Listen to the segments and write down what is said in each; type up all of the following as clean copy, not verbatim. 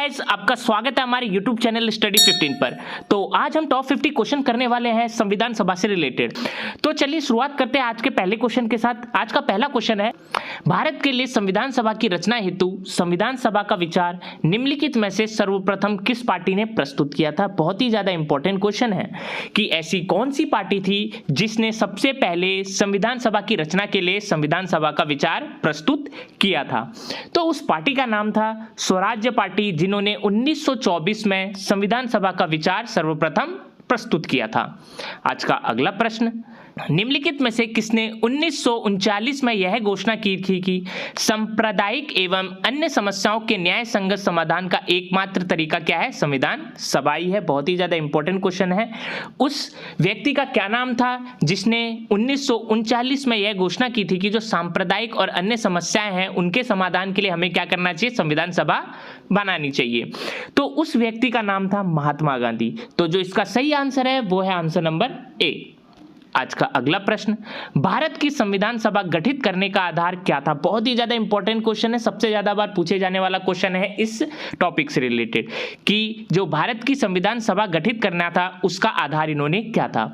Guys, आपका स्वागत है हमारे YouTube चैनल स्टडी 15 पर। तो आज हम टॉप 50 क्वेश्चन करने वाले हैं संविधान सभा से रिलेटेड। तो चलिए शुरुआत करते हैं आज के पहले क्वेश्चन के साथ। आज का पहला क्वेश्चन है, भारत के लिए संविधान सभा की रचना हेतु संविधान सभा का विचार निम्नलिखित में से सर्वप्रथम किस पार्टी ने प्रस्तुत किया था। बहुत ही ज्यादा इंपॉर्टेंट क्वेश्चन है कि ऐसी कौन सी पार्टी थी जिसने सबसे पहले संविधान सभा की रचना के लिए संविधान सभा का विचार प्रस्तुत किया था। तो उस पार्टी का नाम था स्वराज्य पार्टी, जिन्होंने 1924 में संविधान सभा का विचार सर्वप्रथम प्रस्तुत किया था। आज का अगला प्रश्न, निम्नलिखित में से किसने 1939 में यह घोषणा की थी कि सांप्रदायिक एवं अन्य समस्याओं के न्याय संगत समाधान का एकमात्र तरीका क्या है? संविधान सभा ही है। बहुत ही ज्यादा इंपॉर्टेंट क्वेश्चन है। उस व्यक्ति का क्या नाम था जिसने 1939 में यह घोषणा की थी कि जो सांप्रदायिक और अन्य समस्याएं हैं उनके समाधान के लिए हमें क्या करना चाहिए? संविधान सभा बनानी चाहिए। तो उस व्यक्ति का नाम था महात्मा गांधी। तो जो इसका सही आंसर है वो है आंसर नंबर ए। आज का अगला प्रश्न, भारत की संविधान सभा गठित करने का आधार क्या था? बहुत ही ज्यादा इंपॉर्टेंट क्वेश्चन है, सबसे ज्यादा बार पूछे जाने वाला क्वेश्चन है इस टॉपिक से रिलेटेड कि जो भारत की संविधान सभा गठित करना था उसका आधार इन्होंने क्या था।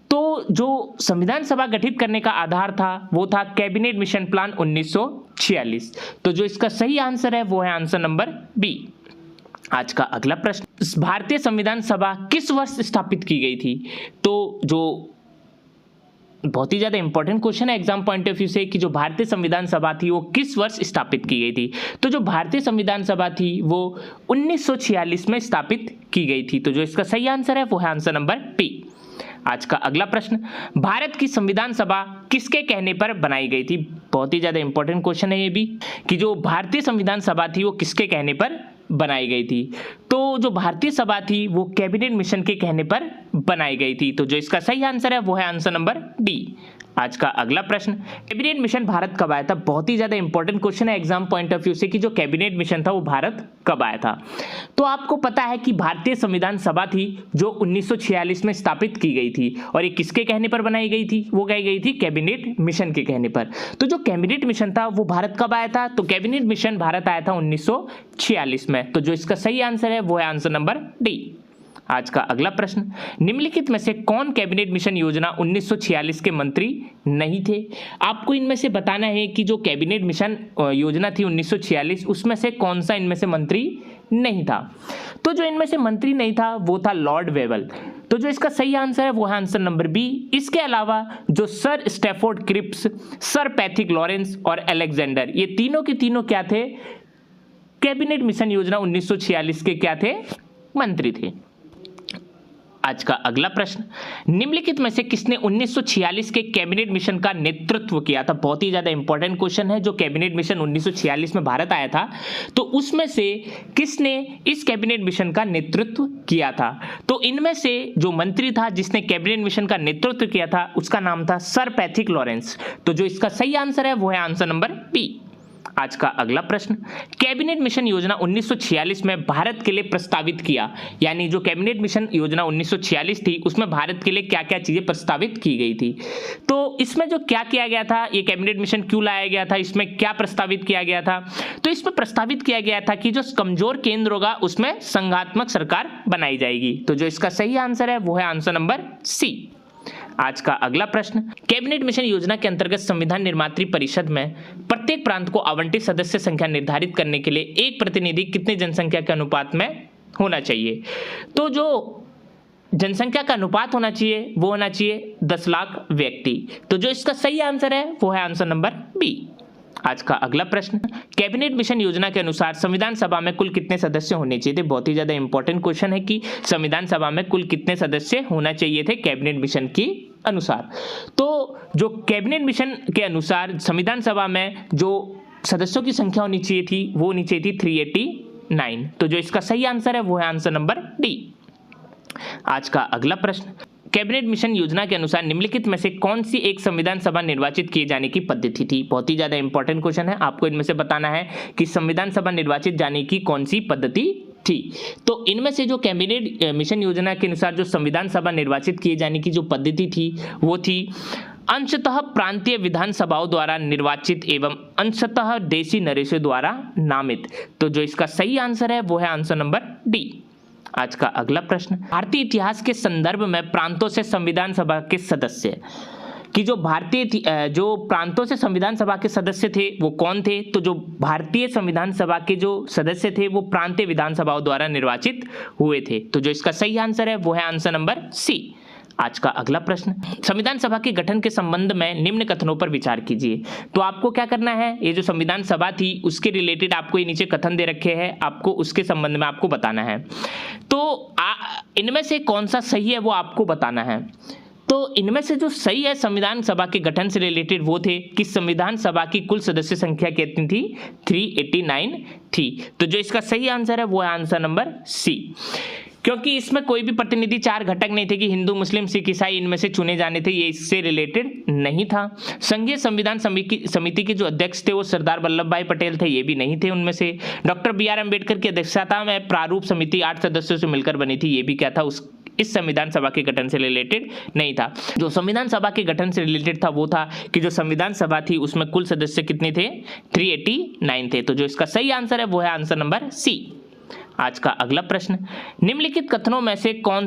तो जो संविधान सभा गठित करने का आधार था वो था कैबिनेट मिशन प्लान 1946। तो जो इसका सही आंसर है वो है आंसर नंबर बी। आज का अगला प्रश्न, भारतीय संविधान सभा किस वर्ष स्थापित की गई थी? तो जो बहुत ही ज्यादा इंपॉर्टेंट क्वेश्चन है एग्जाम पॉइंट ऑफ व्यू से कि जो भारतीय संविधान सभा थी वो किस वर्ष स्थापित की गई थी। तो जो भारतीय संविधान सभा थी वो 1946 में स्थापित की गई थी। तो जो इसका सही आंसर है वो है आंसर नंबर पी। आज का अगला प्रश्न, भारत की संविधान सभा किसके कहने पर बनाई गई थी? बहुत ही ज्यादा इंपॉर्टेंट क्वेश्चन है ये भी कि जो भारतीय संविधान सभा थी वो किसके कहने पर बनाई गई थी। तो जो भारतीय सभा थी वो कैबिनेट मिशन के कहने पर बनाई गई थी। तो जो इसका सही आंसर है वो है आंसर नंबर डी। आज का अगला प्रश्न, कैबिनेट मिशन भारत कब आया था? बहुत ही ज्यादा इंपॉर्टेंट क्वेश्चन है एग्जाम पॉइंट ऑफ व्यू से कि जो कैबिनेट मिशन था वो भारत कब आया था। तो आपको पता है कि भारतीय संविधान सभा थी जो 1946 में स्थापित की गई थी और ये किसके कहने पर बनाई गई थी? वो कही गई थी कैबिनेट मिशन के कहने पर। तो जो कैबिनेट मिशन था वो भारत कब आया था? तो कैबिनेट मिशन भारत आया था 1946 में। तो जो इसका सही आंसर है वो है आंसर नंबर डी। आज का अगला प्रश्न, निम्नलिखित में से कौन कैबिनेट मिशन योजना 1946 के मंत्री नहीं थे? आपको इनमें से बताना है कि जो कैबिनेट मिशन योजना थी 1946 उसमें से कौन सा इनमें से मंत्री नहीं था। तो जो इनमें से मंत्री नहीं था वो था लॉर्ड वेवल। तो जो इसका सही आंसर है वो है आंसर नंबर बी। इसके अलावा जो sir Stafford Cripps, sir Pethick Lawrence और अलेक्जेंडर, ये तीनों के तीनों क्या थे? कैबिनेट मिशन योजना 1946 के क्या थे? मंत्री थे। आज का अगला प्रश्न, निम्नलिखित में से किसने 1946 के कैबिनेट मिशन का नेतृत्व किया था? बहुत ही ज्यादा इंपॉर्टेंट क्वेश्चन है। जो कैबिनेट मिशन 1946 में भारत आया था तो उसमें से किसने इस कैबिनेट मिशन का नेतृत्व किया था? तो इनमें से जो मंत्री था जिसने कैबिनेट मिशन का नेतृत्व किया था उसका नाम था सर पैथिक लॉरेंस। तो जो इसका सही आंसर है वो है आंसर नंबर बी। आज का अगला प्रश्न, कैबिनेट मिशन योजना 1946 में भारत के लिए प्रस्तावित किया, यानी जो कैबिनेट मिशन योजना 1946 थी उसमें भारत के लिए क्या क्या चीजें प्रस्तावित की गई थी। तो इसमें जो क्या किया गया था, ये कैबिनेट मिशन क्यों लाया गया था, इसमें क्या प्रस्तावित किया गया था? तो इसमें प्रस्तावित किया गया था कि जो कमजोर केंद्र होगा उसमें संघात्मक सरकार बनाई जाएगी। तो जो इसका सही आंसर है वो है आंसर नंबर सी। आज का अगला प्रश्न, कैबिनेट मिशन योजना के अंतर्गत संविधान निर्मात्री परिषद में प्रत्येक प्रांत को आवंटित सदस्य संख्या निर्धारित करने के लिए एक प्रतिनिधि कितनी जनसंख्या के अनुपात में होना चाहिए? तो जो जनसंख्या का अनुपात होना चाहिए वो होना चाहिए 10 लाख व्यक्ति। तो जो इसका सही आंसर है वो है आंसर नंबर बी। आज का अगला प्रश्न, कैबिनेट मिशन योजना के अनुसार संविधान सभा में कुल कितने सदस्य होने चाहिए थे? बहुत ही ज्यादा इंपॉर्टेंट क्वेश्चन है कि संविधान सभा में कुल कितने सदस्य होना चाहिए थे कैबिनेट मिशन के अनुसार। तो जो कैबिनेट मिशन के अनुसार संविधान सभा में जो सदस्यों की संख्या होनी चाहिए थी वो होनी चाहिए थी 389। तो जो इसका सही आंसर है वो है आंसर नंबर डी। आज का अगला प्रश्न, कैबिनेट मिशन योजना के अनुसार निम्नलिखित में से कौन सी एक संविधान सभा निर्वाचित किए जाने की पद्धति थी? बहुत ही ज्यादा इंपॉर्टेंट क्वेश्चन है। आपको इनमें से बताना है कि संविधान सभा निर्वाचित जाने की कौन सी पद्धति थी। तो इनमें से जो कैबिनेट मिशन योजना के अनुसार जो संविधान सभा निर्वाचित किए जाने की जो पद्धति थी वो थी अंशतः प्रांतीय विधानसभाओं द्वारा निर्वाचित एवं अंशतः देशी नरेशों द्वारा नामित। तो जो इसका सही आंसर है वो है आंसर नंबर डी। आज का अगला प्रश्न, भारतीय इतिहास के संदर्भ में प्रांतों से संविधान सभा के सदस्य कि जो प्रांतों से संविधान सभा के सदस्य थे वो कौन थे? तो जो भारतीय संविधान सभा के जो सदस्य थे वो प्रांतीय विधानसभाओं द्वारा निर्वाचित हुए थे। तो जो इसका सही आंसर है वो है आंसर नंबर सी। आज का अगला प्रश्न, संविधान सभा के गठन के संबंध में निम्न कथनों पर विचार कीजिए। तो आपको क्या करना है, ये जो संविधान सभा थी उसके रिलेटेड आपको ये नीचे कथन दे रखे हैं, आपको उसके संबंध में आपको बताना है। तो इनमें से कौन सा सही है वो आपको बताना है। तो इनमें से जो सही है संविधान सभा के गठन से रिलेटेड वो थे कि संविधान सभा की कुल सदस्य संख्या कितनी थी? 389 थी। तो जो इसका सही आंसर है वो है आंसर नंबर सी, क्योंकि इसमें कोई भी प्रतिनिधि 4 घटक नहीं थे कि हिंदू, मुस्लिम, सिख, ईसाई इनमें से चुने जाने थे, ये इससे रिलेटेड नहीं था। संघीय संविधान समिति के जो अध्यक्ष थे वो सरदार वल्लभ भाई पटेल थे, ये भी नहीं थे उनमें से। डॉक्टर बी आर अम्बेडकर की अध्यक्षता में प्रारूप समिति 8 सदस्यों से मिलकर बनी थी, ये भी क्या था, इस संविधान सभा के गठन से रिलेटेड नहीं था। जो संविधान सभा के गठन से रिलेटेड था वो था कि जो संविधान सभा थी उसमें कुल सदस्य कितने थे? 389 थे। तो जो इसका सही आंसर है वो है आंसर नंबर सी। आज का अगला प्रश्न, निम्नलिखित कथनों में से कौन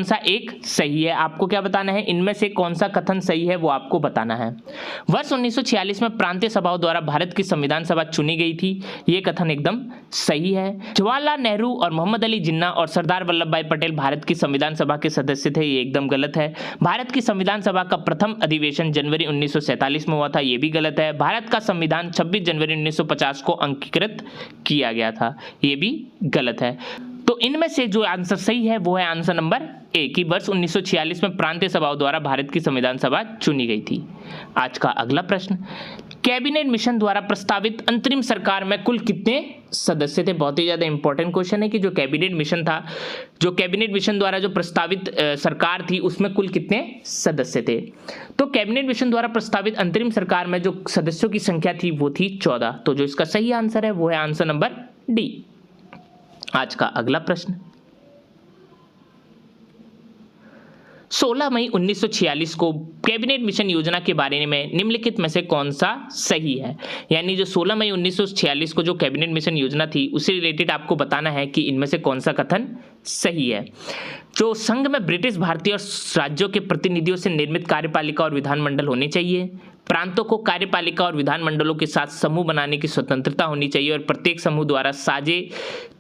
सा एक सही है? आपको क्या बताना है, इनमें से कौन सा कथन सही है वो आपको बताना है। वर्ष 1946 में प्रांतीय सभाओं द्वारा भारत की संविधान सभा चुनी गई थी, ये कथन एकदम सही है। जवाहरलाल नेहरू और मोहम्मद अली जिन्ना और सरदार वल्लभ भाई पटेल भारत की संविधान सभा के सदस्य थे, ये एकदम गलत है। भारत की संविधान सभा का प्रथम अधिवेशन जनवरी 1947 में हुआ था, ये भी गलत है। भारत का संविधान 26 जनवरी 1950 को अंगीकृत किया गया था, ये भी गलत है। तो इनमें से जो आंसर सही है वो है आंसर नंबर ए कि वर्ष 1946 में प्रांतीय सभाओं द्वारा भारत की संविधान सभा चुनी गई थी। आज का अगला प्रश्न, कैबिनेट मिशन द्वारा प्रस्तावित अंतरिम सरकार में कुल कितने सदस्य थे? बहुत ही ज्यादा इंपॉर्टेंट क्वेश्चन है कि जो कैबिनेट मिशन था, जो कैबिनेट मिशन द्वारा जो प्रस्तावित सरकार थी उसमें कुल कितने सदस्य थे? तो कैबिनेट मिशन द्वारा प्रस्तावित अंतरिम सरकार में जो सदस्यों की संख्या थी वो थी 14। तो जो इसका सही आंसर है वो है आंसर नंबर डी। आज का अगला प्रश्न, 16 मई 1946 को कैबिनेट मिशन योजना के बारे में निम्नलिखित में से कौन सा सही है? यानी जो 16 मई 1946 को जो कैबिनेट मिशन योजना थी उससे रिलेटेड आपको बताना है कि इनमें से कौन सा कथन सही है। जो संघ में ब्रिटिश, भारतीय और राज्यों के प्रतिनिधियों से निर्मित कार्यपालिका और विधानमंडल होने चाहिए। प्रांतों को कार्यपालिका और विधानमंडलों के साथ समूह बनाने की स्वतंत्रता होनी चाहिए और प्रत्येक समूह द्वारा साझे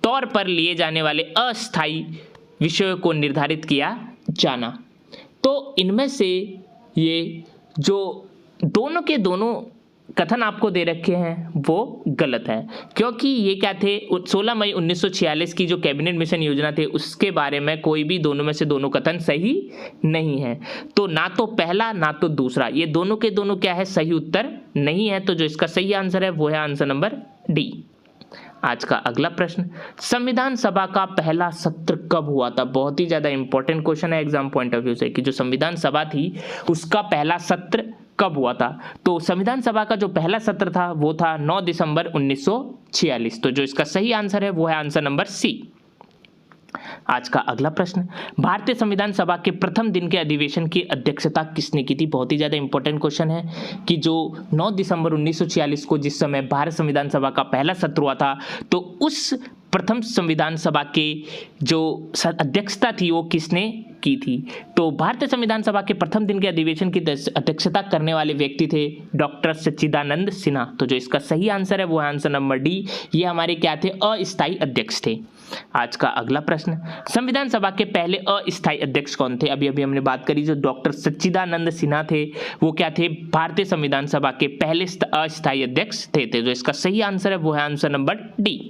तौर पर लिए जाने वाले अस्थायी विषयों को निर्धारित किया जाना। तो इनमें से ये जो दोनों के दोनों कथन आपको दे रखे हैं वो गलत है, क्योंकि ये क्या थे, 16 मई 1946 की जो कैबिनेट मिशन योजना थे उसके बारे में कोई भी दोनों में से दोनों कथन सही नहीं है। तो ना तो पहला ना तो दूसरा, ये दोनों के दोनों क्या है, सही उत्तर नहीं है। तो जो इसका सही आंसर है वो है आंसर नंबर डी। आज का अगला प्रश्न, संविधान सभा का पहला सत्र कब हुआ था? बहुत ही ज्यादा इंपॉर्टेंट क्वेश्चन है एग्जाम पॉइंट ऑफ व्यू से कि जो संविधान सभा थी उसका पहला सत्र कब हुआ था? तो संविधान सभा का जो पहला सत्र था वो था 9 दिसंबर 1946। तो जो इसका सही आंसर है वो है आंसर नंबर सी। आज का अगला प्रश्न, भारतीय संविधान सभा के प्रथम दिन के अधिवेशन की अध्यक्षता किसने की थी? बहुत ही ज्यादा इंपॉर्टेंट क्वेश्चन है कि जो 9 दिसंबर 1946 को जिस समय भारत संविधान सभा का पहला सत्र हुआ था तो उस प्रथम संविधान सभा के जो अध्यक्षता थी वो किसने की थी? तो भारतीय संविधान सभा के प्रथम दिन के अधिवेशन की अध्यक्षता करने वाले व्यक्ति थे डॉक्टर सच्चिदानंद सिन्हा। तो जो इसका सही आंसर है वो है आंसर नंबर डी। ये हमारे क्या थे, अस्थायी अध्यक्ष थे। आज का अगला प्रश्न, संविधान सभा के पहले अस्थायी अध्यक्ष कौन थे? अभी हमने बात करी, जो डॉक्टर सच्चिदानंद सिन्हा थे वो क्या थे, भारतीय संविधान सभा के पहले अस्थायी अध्यक्ष थे। जो इसका सही आंसर है वो है आंसर नंबर डी।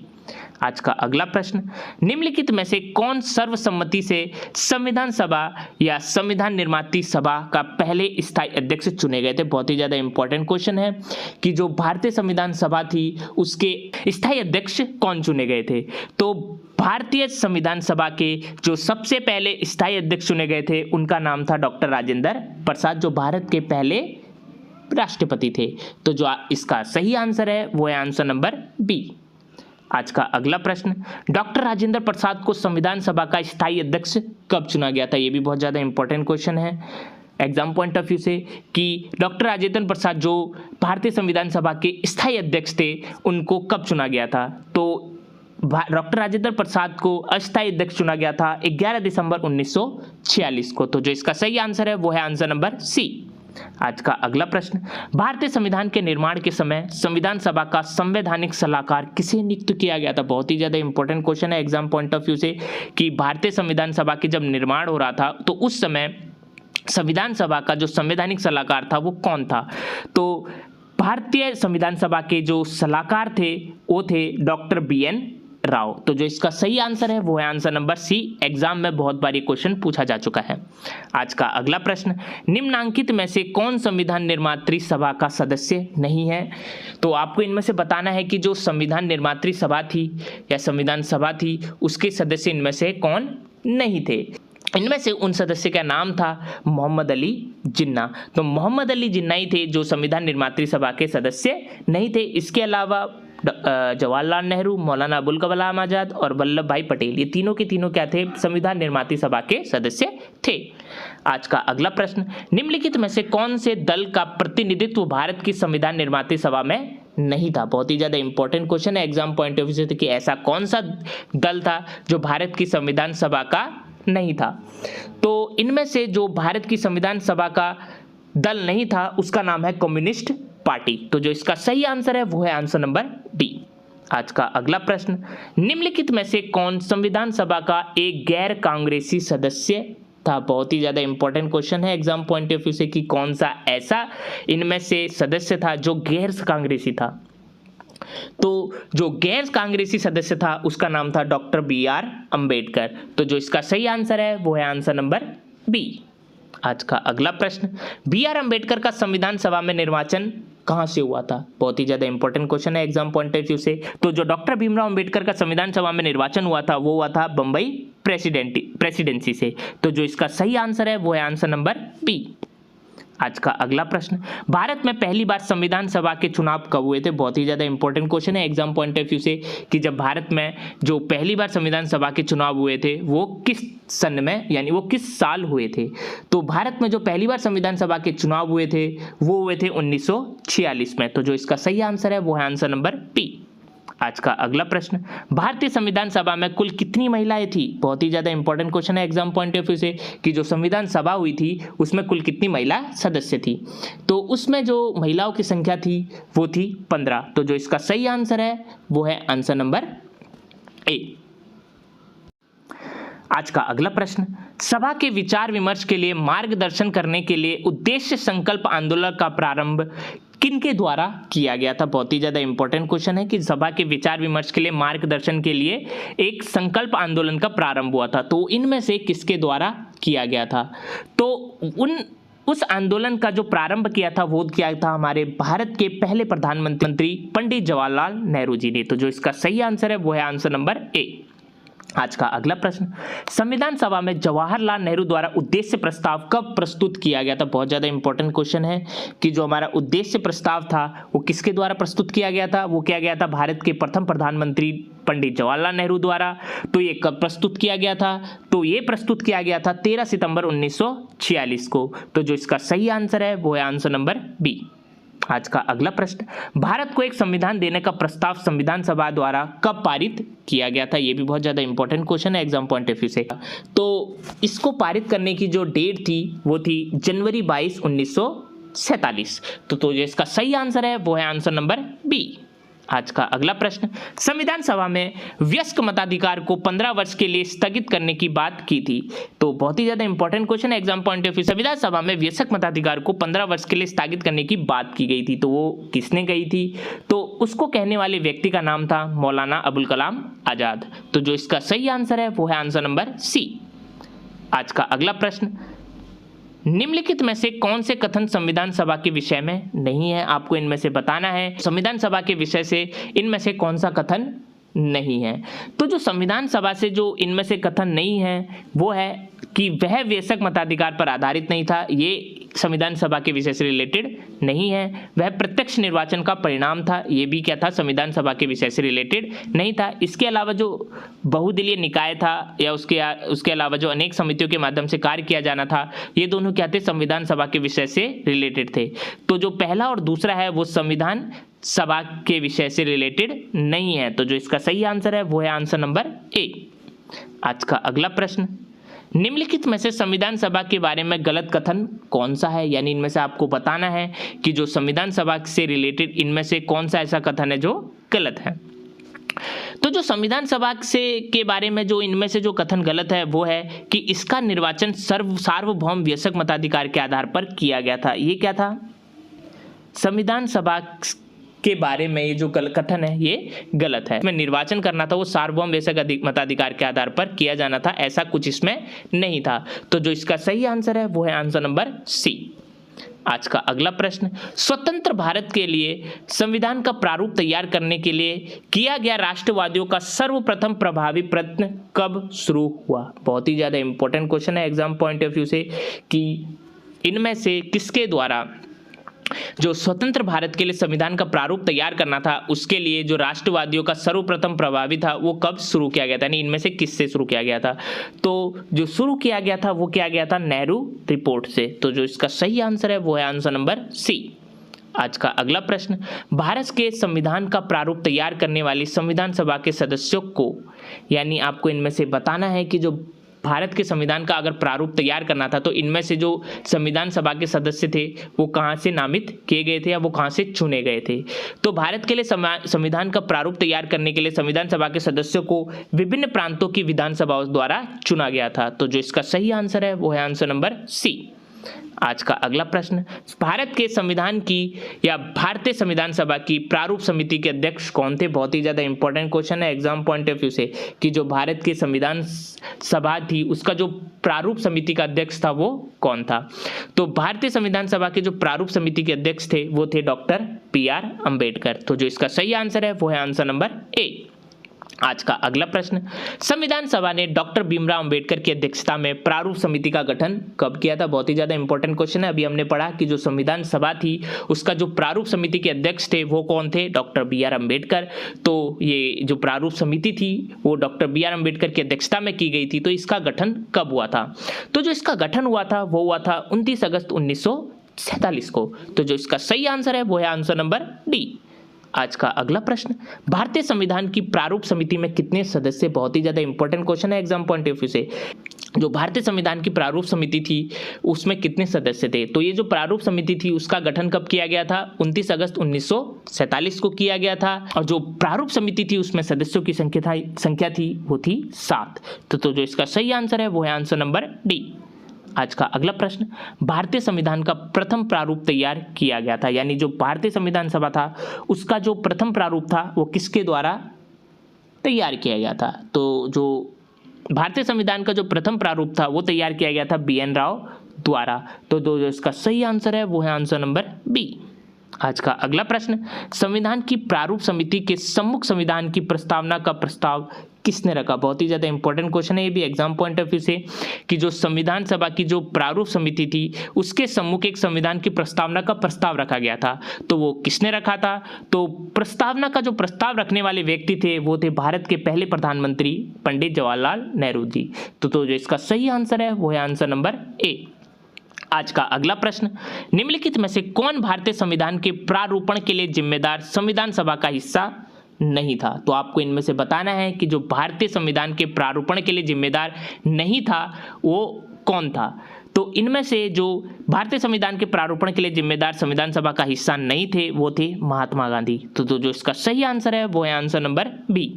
आज का अगला प्रश्न, निम्नलिखित में से कौन सर्वसम्मति से संविधान सभा या संविधान निर्माती सभा का पहले स्थायी अध्यक्ष चुने गए थे? बहुत ही ज्यादा इंपॉर्टेंट क्वेश्चन है कि जो भारतीय संविधान सभा थी उसके स्थायी अध्यक्ष कौन चुने गए थे? तो भारतीय संविधान सभा के जो सबसे पहले स्थायी अध्यक्ष चुने गए थे उनका नाम था डॉक्टर राजेंद्र प्रसाद, जो भारत के पहले राष्ट्रपति थे। तो जो इसका सही आंसर है वो है आंसर नंबर बी। आज का अगला प्रश्न, डॉक्टर राजेंद्र प्रसाद को संविधान सभा का स्थायी अध्यक्ष कब चुना गया था? ये भी बहुत ज़्यादा इंपॉर्टेंट क्वेश्चन है एग्जाम पॉइंट ऑफ व्यू से कि डॉक्टर राजेंद्र प्रसाद जो भारतीय संविधान सभा के स्थायी अध्यक्ष थे उनको कब चुना गया था? तो डॉक्टर राजेंद्र प्रसाद को अस्थायी अध्यक्ष चुना गया था 11 दिसंबर 1946 को। तो जो इसका सही आंसर है वो है आंसर नंबर सी। आज का अगला प्रश्न, भारतीय संविधान के निर्माण के समय संविधान सभा का संवैधानिक सलाहकार किसे नियुक्त किया गया था? बहुत ही ज्यादा इंपॉर्टेंट क्वेश्चन है एग्जाम पॉइंट ऑफ व्यू से कि भारतीय संविधान सभा के जब निर्माण हो रहा था तो उस समय संविधान सभा का जो संवैधानिक सलाहकार था वो कौन था? तो भारतीय संविधान सभा के जो सलाहकार थे वो थे डॉक्टर BN राव। तो जो इसका सही आंसर है वो है आंसर नंबर सी। एग्जाम में बहुत बार ये क्वेश्चन पूछा जा चुका है। आज का अगला प्रश्न, निम्नांकित में से कौन संविधान निर्मात्री सभा का सदस्य नहीं है? तो आपको इनमें से बताना है कि जो संविधान निर्मात्री सभा थी या संविधान सभा थी उसके सदस्य इनमें से कौन नहीं थे। इनमें से उन सदस्य का नाम था मोहम्मद अली जिन्ना। तो मोहम्मद अली जिन्ना ही थे जो संविधान निर्मात्री सभा के सदस्य नहीं थे। इसके अलावा जवाहरलाल नेहरू, मौलाना अबुल कलाम आजाद और वल्लभ भाई पटेल, ये तीनों के तीनों क्या थे? संविधान निर्मात्री सभा के सदस्य थे। आज का अगला प्रश्न, निम्नलिखित में से कौन से दल का प्रतिनिधित्व भारत की संविधान निर्मात्री सभा में नहीं था? बहुत ही ज्यादा इंपॉर्टेंट क्वेश्चन है एग्जाम पॉइंट ऑफ व्यू से कि ऐसा कौन सा दल था जो भारत की संविधान सभा का नहीं था। तो इनमें से जो भारत की संविधान सभा का दल नहीं था उसका नाम है कम्युनिस्ट पार्टी। तो जो इसका सही आंसर है वो है आंसर नंबर डी। आज का अगला प्रश्न, निम्नलिखित में से कौन संविधान सभा का एक गैर कांग्रेसी सदस्य था? बहुत ही ज्यादा इंपॉर्टेंट क्वेश्चन है एग्जाम पॉइंट ऑफ व्यू से कि कौन सा ऐसा इनमें से सदस्य था जो गैर कांग्रेसी था। तो जो गैर कांग्रेसी सदस्य था उसका नाम था डॉक्टर BR अंबेडकर। तो जो इसका सही आंसर है वो है आंसर नंबर बी। आज का अगला प्रश्न, BR अंबेडकर का संविधान सभा में निर्वाचन कहां से हुआ था? बहुत ही ज्यादा इंपॉर्टेंट क्वेश्चन है एग्जाम पॉइंट ऑफ व्यू से। तो जो डॉक्टर भीमराव अंबेडकर का संविधान सभा में निर्वाचन हुआ था वो हुआ था बंबई प्रेसिडेंसी से। तो जो इसका सही आंसर है वो है आंसर नंबर बी। आज का अगला प्रश्न, भारत में पहली बार संविधान सभा के चुनाव कब हुए थे? बहुत ही ज्यादा इंपॉर्टेंट क्वेश्चन है एग्जाम पॉइंट ऑफ व्यू से कि जब भारत में जो पहली बार संविधान सभा के चुनाव हुए थे वो किस सन में, यानी वो किस साल हुए थे? तो भारत में जो पहली बार संविधान सभा के चुनाव हुए थे वो हुए थे 1946 में। तो जो इसका सही आंसर है वो है आंसर नंबर पी। आज का अगला प्रश्न, भारतीय संविधान सभा में कुल कितनी महिलाएं थी? बहुत ही ज्यादा इंपॉर्टेंट क्वेश्चन है एग्जाम पॉइंट ऑफ व्यू से कि जो संविधान सभा हुई थी उसमें कुल कितनी महिला सदस्य थी? तो उसमें जो महिलाओं की संख्या थी वो थी 15। तो जो इसका सही आंसर है वो है आंसर नंबर ए। आज का अगला प्रश्न, सभा के विचार विमर्श के लिए मार्गदर्शन करने के लिए उद्देश्य संकल्प आंदोलन का प्रारंभ किनके द्वारा किया गया था? बहुत ही ज्यादा इंपॉर्टेंट क्वेश्चन है कि सभा के विचार विमर्श के लिए मार्गदर्शन के लिए एक संकल्प आंदोलन का प्रारंभ हुआ था। तो इनमें से किसके द्वारा किया गया था? तो उस आंदोलन का जो प्रारंभ किया था वो किया था हमारे भारत के पहले प्रधानमंत्री पंडित जवाहरलाल नेहरू जी ने। तो जो इसका सही आंसर है वो है आंसर नंबर ए। आज का अगला प्रश्न, संविधान सभा में जवाहरलाल नेहरू द्वारा उद्देश्य प्रस्ताव कब प्रस्तुत किया गया था? बहुत ज्यादा इंपॉर्टेंट क्वेश्चन है कि जो हमारा उद्देश्य प्रस्ताव था वो किसके द्वारा प्रस्तुत किया गया था? वो किया गया था भारत के प्रथम प्रधानमंत्री पंडित जवाहरलाल नेहरू द्वारा। तो ये कब प्रस्तुत किया गया था? तो ये प्रस्तुत किया गया था 13 सितंबर 1946 को। तो जो इसका सही आंसर है वो है आंसर नंबर बी। आज का अगला प्रश्न, भारत को एक संविधान देने का प्रस्ताव संविधान सभा द्वारा कब पारित किया गया था? ये भी बहुत ज्यादा इंपॉर्टेंट क्वेश्चन है एग्जाम पॉइंट ऑफ व्यू से। तो इसको पारित करने की जो डेट थी वो थी जनवरी 22, 1947। तो जो इसका सही आंसर है वो है आंसर नंबर बी। आज का अगला प्रश्न, संविधान सभा में वयस्क मताधिकार को 15 वर्ष के लिए स्थगित करने की बात की थी। तो बहुत ही ज्यादा इंपॉर्टेंट क्वेश्चन है एग्जाम पॉइंट ऑफ व्यू। संविधान सभा में वयस्क मताधिकार को 15 वर्ष के लिए स्थगित करने की बात की गई थी। तो वो किसने कही थी? तो उसको कहने वाले व्यक्ति का नाम था मौलाना अबुल कलाम आजाद। तो जो इसका सही आंसर है वो है आंसर नंबर सी। आज का अगला प्रश्न, निम्नलिखित में से कौन से कथन संविधान सभा के विषय में नहीं है? आपको इनमें से बताना है संविधान सभा के विषय से इनमें से कौन सा कथन नहीं है। तो जो संविधान सभा से जो इनमें से कथन नहीं है वो है कि वह वयस्क मताधिकार पर आधारित नहीं था, ये संविधान सभा के विषय से रिलेटेड नहीं है। वह प्रत्यक्ष निर्वाचन का परिणाम था, ये भी क्या था, संविधान सभा के विषय से रिलेटेड नहीं था। इसके अलावा जो बहुदलीय निकाय था या उसके अलावा जो अनेक समितियों के माध्यम से कार्य किया जाना था, ये दोनों क्या थे, संविधान सभा के विषय से रिलेटेड थे। तो जो पहला और दूसरा है वो संविधान सभा के विषय से रिलेटेड नहीं है। तो जो इसका सही आंसर है वो है आंसर नंबर ए। आज का अगला प्रश्न, निम्नलिखित में से संविधान सभा के बारे में गलत कथन कौन सा है, यानी इनमें से आपको बताना है कि जो संविधान सभा से रिलेटेड इनमें से कौन सा ऐसा कथन है जो गलत है। तो जो संविधान सभा से के बारे में जो इनमें से जो कथन गलत है वो है कि इसका निर्वाचन सार्वभौम वयस्क मताधिकार के आधार पर किया गया था। ये क्या था, संविधान सभा के बारे में ये जो कथन है ये गलत है। इसमें निर्वाचन करना था वो सार्वभौम वयस्क मताधिकार के आधार पर किया जाना था, ऐसा कुछ इसमें नहीं था। तो जो इसका सही आंसर है वो है आंसर नंबर सी। आज का अगला प्रश्न, स्वतंत्र भारत के लिए संविधान का प्रारूप तैयार करने के लिए किया गया राष्ट्रवादियों का सर्वप्रथम प्रभावी प्रयत्न कब शुरू हुआ। बहुत ही ज्यादा इंपॉर्टेंट क्वेश्चन है एग्जाम पॉइंट ऑफ व्यू से कि इनमें से किसके द्वारा जो स्वतंत्र भारत के लिए संविधान का प्रारूप तैयार करना था उसके लिए जो राष्ट्रवादियों का सर्वप्रथम प्रभावी था वो कब शुरू किया गया था, यानी इनमें से किससे शुरू किया गया था। तो जो शुरू किया गया था वो किया गया था नेहरू रिपोर्ट से। तो जो इसका सही आंसर है वो है आंसर नंबर सी। आज का अगला प्रश्न, भारत के संविधान का प्रारूप तैयार करने वाली संविधान सभा के सदस्यों को, यानी आपको इनमें से बताना है कि जो भारत के संविधान का अगर प्रारूप तैयार करना था तो इनमें से जो संविधान सभा के सदस्य थे वो कहाँ से नामित किए गए थे या वो कहाँ से चुने गए थे। तो भारत के लिए संविधान का प्रारूप तैयार करने के लिए संविधान सभा के सदस्यों को विभिन्न प्रांतों की विधानसभाओं द्वारा चुना गया था। तो जो इसका सही आंसर है वो है आंसर नंबर सी। आज का अगला प्रश्न, भारत के संविधान की या भारतीय संविधान सभा की प्रारूप समिति के अध्यक्ष कौन थे। बहुत ही ज्यादा इंपॉर्टेंट क्वेश्चन है एग्जाम पॉइंट ऑफ व्यू से कि जो भारत की संविधान सभा थी उसका जो प्रारूप समिति का अध्यक्ष था वो कौन था। तो भारतीय संविधान सभा के जो प्रारूप समिति के अध्यक्ष थे वो थे डॉक्टर PR अंबेडकर। तो जो इसका सही आंसर है वो है आंसर नंबर ए। आज का अगला प्रश्न, संविधान सभा ने डॉक्टर भीमराव अंबेडकर की अध्यक्षता में प्रारूप समिति का गठन कब किया था। बहुत ही ज्यादा इंपॉर्टेंट क्वेश्चन है। अभी हमने पढ़ा कि जो संविधान सभा थी उसका जो प्रारूप समिति के अध्यक्ष थे वो कौन थे, डॉक्टर BR अम्बेडकर। तो ये जो प्रारूप समिति थी वो डॉक्टर BR अम्बेडकर की अध्यक्षता में की गई थी। तो इसका गठन कब हुआ था। तो जो इसका गठन हुआ था वो हुआ था 29 अगस्त 1947 को। तो जो इसका सही आंसर है वो है आंसर नंबर डी। आज का अगला प्रश्न, भारतीय संविधान की प्रारूप समिति में कितने सदस्य। बहुत ही ज्यादा इंपॉर्टेंट क्वेश्चन है एग्जाम पॉइंट ऑफ व्यू से। जो भारतीय संविधान की प्रारूप समिति थी उसमें कितने सदस्य थे। तो ये जो प्रारूप समिति थी उसका गठन कब किया गया था, 29 अगस्त 1947 को किया गया था। और जो प्रारूप समिति थी उसमें सदस्यों की संख्या थी वो थी 7। तो जो इसका सही आंसर है वो है आंसर नंबर डी। आज का अगला प्रश्न, भारतीय संविधान का प्रथम प्रारूप तैयार किया गया था, यानी जो भारतीय संविधान सभा था उसका जो प्रथम प्रारूप था वो किसके द्वारा तैयार किया गया था। तो जो भारतीय संविधान का जो प्रथम प्रारूप था वो तैयार किया गया था BN राव द्वारा। तो जो इसका सही आंसर है वो है आंसर नंबर बी। आज का अगला प्रश्न, संविधान की प्रारूप समिति के सम्मुख संविधान की प्रस्तावना का प्रस्ताव किसने रखा। बहुत ही ज्यादा इंपॉर्टेंट क्वेश्चन है ये भी एग्जाम पॉइंट ऑफ व्यू से कि जो संविधान सभा की जो प्रारूप समिति थी उसके सम्मुख एक संविधान की प्रस्तावना का प्रस्ताव रखा गया था। तो वो किसने रखा था। तो प्रस्तावना का जो प्रस्ताव रखने वाले व्यक्ति थे वो थे भारत के पहले प्रधानमंत्री पंडित जवाहरलाल नेहरू जी। तो जो इसका सही आंसर है वो है आंसर नंबर ए। आज का अगला प्रश्न, निम्नलिखित में से कौन भारतीय संविधान के प्रारूपण के लिए जिम्मेदार संविधान सभा का हिस्सा नहीं था। तो आपको इनमें से बताना है कि जो भारतीय संविधान के प्रारूपण के लिए जिम्मेदार नहीं था वो कौन था। तो इनमें से जो भारतीय संविधान के प्रारूपण के लिए जिम्मेदार संविधान सभा का हिस्सा नहीं थे वो थे महात्मा गांधी। तो जो इसका सही आंसर है वो है आंसर नंबर बी।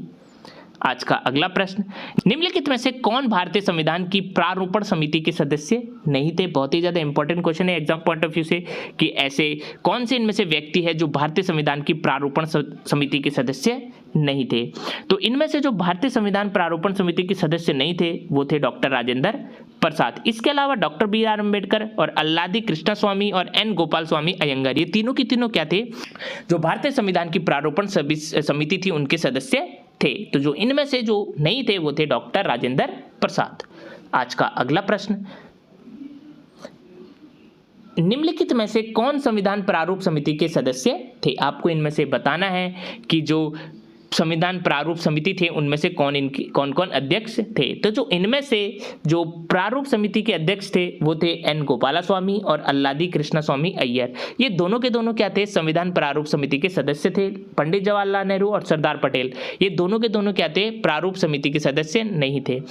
आज का अगला प्रश्न, निम्नलिखित में से कौन भारतीय संविधान की प्रारूपण समिति के सदस्य नहीं थे। बहुत ही ज्यादा इंपॉर्टेंट क्वेश्चन है एग्जाम पॉइंट ऑफ व्यू से कि ऐसे कौन से इनमें से व्यक्ति है जो भारतीय संविधान की प्रारूपण समिति के सदस्य नहीं थे। तो इनमें से जो भारतीय संविधान प्रारूपण समिति के सदस्य नहीं थे वो थे डॉक्टर राजेंद्र प्रसाद। इसके अलावा डॉक्टर BR अम्बेडकर और अल्लादी कृष्णा स्वामी और N गोपाल स्वामी अयंगार, ये तीनों की तीनों क्या थे, जो भारतीय संविधान की प्रारूपण समिति थी उनके सदस्य थे। तो जो इनमें से जो नहीं थे वो थे डॉक्टर राजेंद्र प्रसाद। आज का अगला प्रश्न, निम्नलिखित में से कौन संविधान प्रारूप समिति के सदस्य थे? आपको इनमें से बताना है कि जो संविधान प्रारूप समिति थे उनमें से कौन कौन अध्यक्ष थे। तो जो इनमें से जो प्रारूप समिति के अध्यक्ष थे वो थे एन गोपालास्वामी और अल्लादी कृष्णस्वामी अय्यर। ये दोनों के दोनों क्या थे? संविधान प्रारूप समिति के सदस्य थे। पंडित जवाहरलाल नेहरू और सरदार पटेल ये दोनों के दोनों क्या थे? प्रारूप समिति के सदस्य नहीं थे।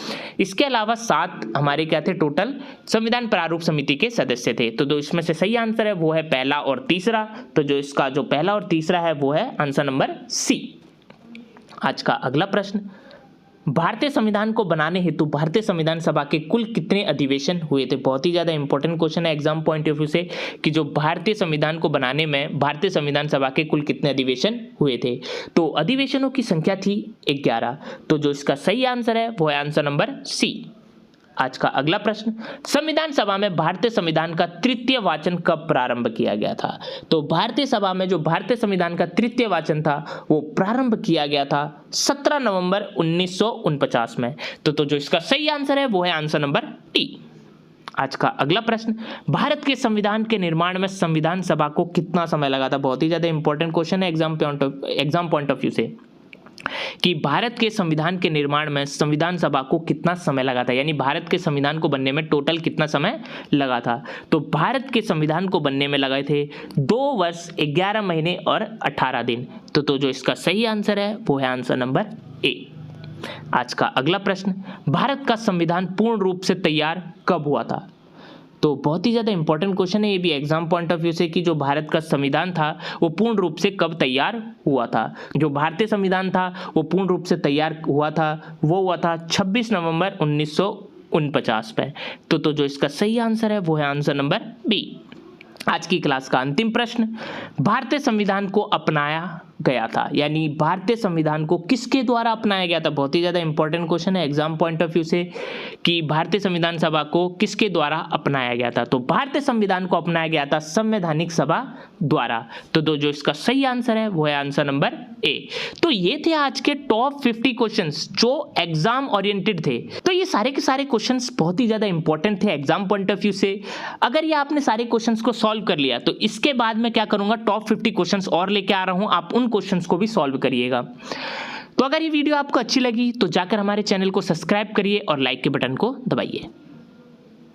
इसके अलावा 7 हमारे क्या थे टोटल संविधान प्रारूप समिति के सदस्य थे। तो जो इसमें से सही आंसर है वो है पहला और तीसरा। तो जो इसका जो पहला और तीसरा है वो है आंसर नंबर सी। आज का अगला प्रश्न, भारतीय संविधान को बनाने हेतु भारतीय संविधान सभा के कुल कितने अधिवेशन हुए थे? बहुत ही ज्यादा इंपॉर्टेंट क्वेश्चन है एग्जाम पॉइंट ऑफ व्यू से कि जो भारतीय संविधान को बनाने में भारतीय संविधान सभा के कुल कितने अधिवेशन हुए थे। तो अधिवेशनों की संख्या थी 11। तो जो इसका सही आंसर है वो है आंसर नंबर सी। आज का अगला प्रश्न, संविधान सभा में भारतीय संविधान का तृतीय वाचन कब प्रारंभ किया गया था? तो भारतीय सभा में जो भारतीय संविधान का तृतीय वाचन था वो प्रारंभ किया गया था 17 नवंबर 1949 में। तो जो इसका सही आंसर है वो है आंसर नंबर डी। आज का अगला प्रश्न, भारत के संविधान के निर्माण में संविधान सभा को कितना समय लगा था? बहुत ही ज्यादा इंपॉर्टेंट क्वेश्चन है एग्जाम पॉइंट ऑफ व्यू से कि भारत के संविधान के निर्माण में संविधान सभा को कितना समय लगा था, यानी भारत के संविधान को बनने में टोटल कितना समय लगा था। तो भारत के संविधान को बनने में लगे थे 2 वर्ष 11 महीने और 18 दिन। तो जो इसका सही आंसर है वो है आंसर नंबर ए। आज का अगला प्रश्न, भारत का संविधान पूर्ण रूप से तैयार कब हुआ था? तो बहुत ही ज़्यादा इंपॉर्टेंट क्वेश्चन है ये भी एग्जाम पॉइंट ऑफ व्यू से कि जो भारत का संविधान था वो पूर्ण रूप से कब तैयार हुआ था। जो भारतीय संविधान था वो पूर्ण रूप से तैयार हुआ था वो हुआ था 26 नवंबर 1949 में। तो जो इसका सही आंसर है वो है आंसर नंबर बी। आज की क्लास का अंतिम प्रश्न, भारतीय संविधान को अपनाया गया था, यानी भारतीय संविधान को किसके द्वारा अपनाया गया था? बहुत ही ज्यादा इंपॉर्टेंट क्वेश्चन है एग्जाम पॉइंट ऑफ व्यू से कि भारतीय संविधान सभा को किसके द्वारा अपनाया गया था। तो भारतीय संविधान को अपनाया गया था संवैधानिक सभा द्वारा। तो जो इसका सही आंसर है वो है आंसर नंबर ए। तो ये थे आज के टॉप 50 क्वेश्चंस जो एग्जाम ओरिएंटेड थे। तो ये सारे के सारे क्वेश्चंस बहुत ही ज्यादा इंपॉर्टेंट थे एग्जाम पॉइंट ऑफ व्यू से। अगर ये आपने सारे क्वेश्चंस को सॉल्व कर लिया तो इसके बाद मैं क्या करूंगा, टॉप 50 क्वेश्चंस और लेके आ रहा हूं, आप उन क्वेश्चंस को भी सॉल्व करिएगा। तो अगर ये वीडियो आपको अच्छी लगी तो जाकर हमारे चैनल को सब्सक्राइब करिए और लाइक के बटन को दबाइए।